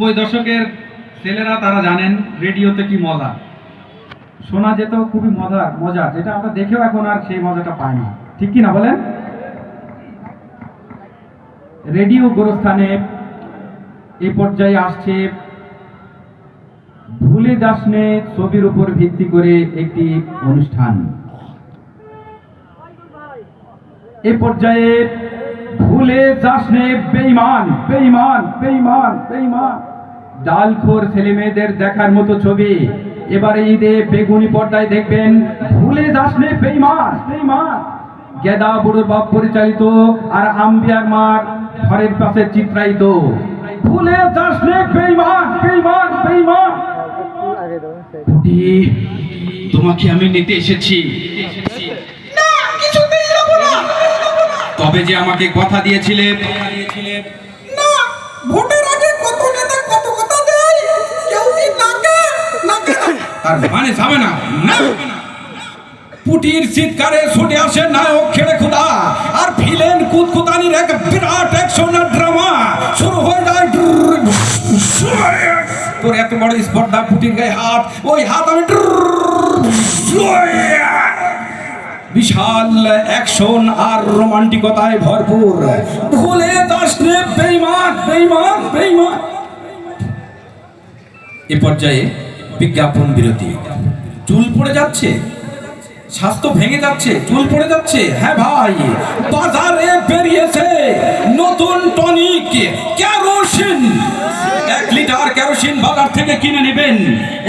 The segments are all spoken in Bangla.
ওই দশকের ছেলেরা তারা জানেন রেডিওতে কি মজা শোনা যেত, খুবই মজা যেটা আমরা দেখেও এখন আর সেই মজাটা পাই না, ঠিক কি না বলেন? রেডিও গোরস্থানে এই পর্যায়ে আসছে ভুলে যাসনে ছবির উপর ভিত্তি করে একটি অনুষ্ঠান। এই পর্যায়ে ভুলে যাসনে বেঈমান বেঈমান বেঈমান বেঈমান ডালখোর ছেলে মেয়েদের দেখার মতো ছবি এবারে ঈদে বেগুনি পর্দায় দেখবেন। ভুলে যাসনে বেঈমান বেঈমান গেদা বুড়োর বাপ পরিচালিত আর আম্বিয়ার মার ঘরের পাশে চিত্রায়িত। ভুলে যাসনে বেঈমান বেঈমান বেঈমান। তোমাকে আমি নিতে এসেছি, তবে যে আমাকে কথা দিয়েছিলে না, ভোটের আগে কত নেতা কত কথা দেয়, কেউ কি নাকে নাকে তার মানে যাবে না। পুটির চিৎকারে ছুটে আসে নায়ক খেড়ে খুদা আর ভিলেন কুতকুতানির এক বিরাট অ্যাকশন ড্রামা শুরু হয়ে যায়। তোর এত বড় স্পর্ধা, পুটির গায়ে হাত, ওই হাত আমি বিশাল অ্যাকশন আর রোমান্টিকতায় ভরপুর। ভুলে যাসনে বেঈমান বেঈমান বেঈমান। এ পর্যায়ে বিজ্ঞাপন বিরতি। চুল পড়ে যাচ্ছে, স্বাস্থ্য ভেঙে যাচ্ছে, চুল পড়ে যাচ্ছে, হ্যাঁ ভাই, বাজারে বেরিয়েছে নতুন টনিক কেরোসিন। 1 লিটার কেরোসিন বাজার থেকে কিনে নেবেন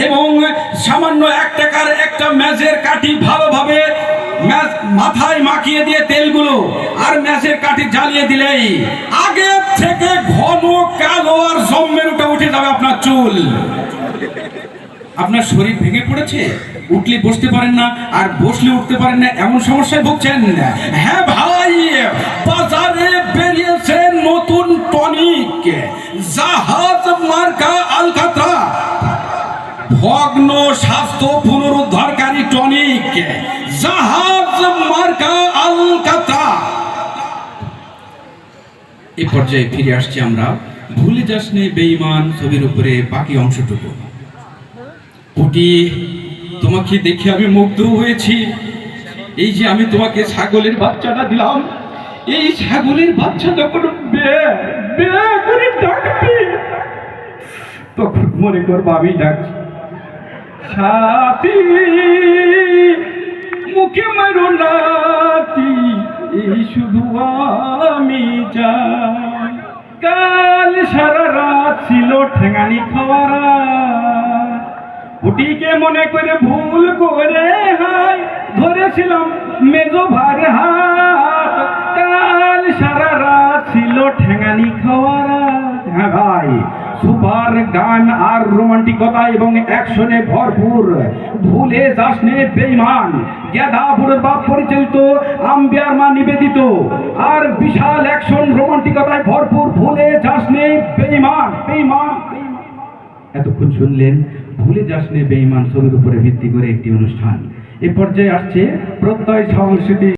এবং সামান্য 1 টাকার একটা ম্যাচের কাঠি ভালোভাবে মাথায় মাখিয়ে দিয়ে তেলগুলো আর ম্যাচের কাঠি জ্বালিয়ে দিলেই আগে থেকে ঘন কালো আর জম্মের উঠে যাবে আপনার চুল। আপনার শরীর ভেঙে পড়েছে, উঠলে বসতে পারেন না আর বসলে উঠতে পারেন না, এমন সমস্যায় ভুগছেন? হ্যাঁ ভাই, বাজারে বেরিয়েছে নতুন টনিক জাহাজ মার্কা আলকাতরা, ভগ্ন স্বাস্থ্য পুনরুদ্ধারকারী টনিক জাহাজ মার্কা আলকাতরা। এই পর্যায়ে ফিরে আসছি আমরা ভুলে যাসনে বেঈমান ছবির উপরে বাকি অংশটুকু। পুটি, তোমাকে দেখে আমি মুগ্ধ হয়েছি। এই যে আমি তোমাকে ছাগলের বাচ্চাটা দিলাম, এই ছাগলের বাচ্চা যখন বে বে করে ডাকবে তখন মনে করবো আমি ডাকছি। সাথী মুখে মারো নাতি, এই শুধু আমি যাই। কাল সারা রাত ছিল ঠেঙানি খাওয়ারা, পুটিকে মনে করে ভুল করে হাই ধরেছিলাম মেজো ভার হাত। কাল সারা রাত ছিল ঠেঙানি খাওয়ারা। হ্যাঁ ভাই, সুপার গান আর রোমান্টিকতা এবং অ্যাকশনে ভরপুর ভুলে যাসনে বেঈমান গেদা বুড়োর বাপ পরিচালিত, আম্বিয়ার মা নিবেদিত আর বিশাল অ্যাকশন রোমান্টিকতায় ভরপুর ভুলে যাসনে বেঈমান বেঈমান। এতক্ষণ শুনলেন ভুলে যাসনে বেঈমান ছবির উপরে ভিত্তি করে একটি অনুষ্ঠান। এ পর্যায়ে আসছে প্রত্যয় সংস্কৃতি।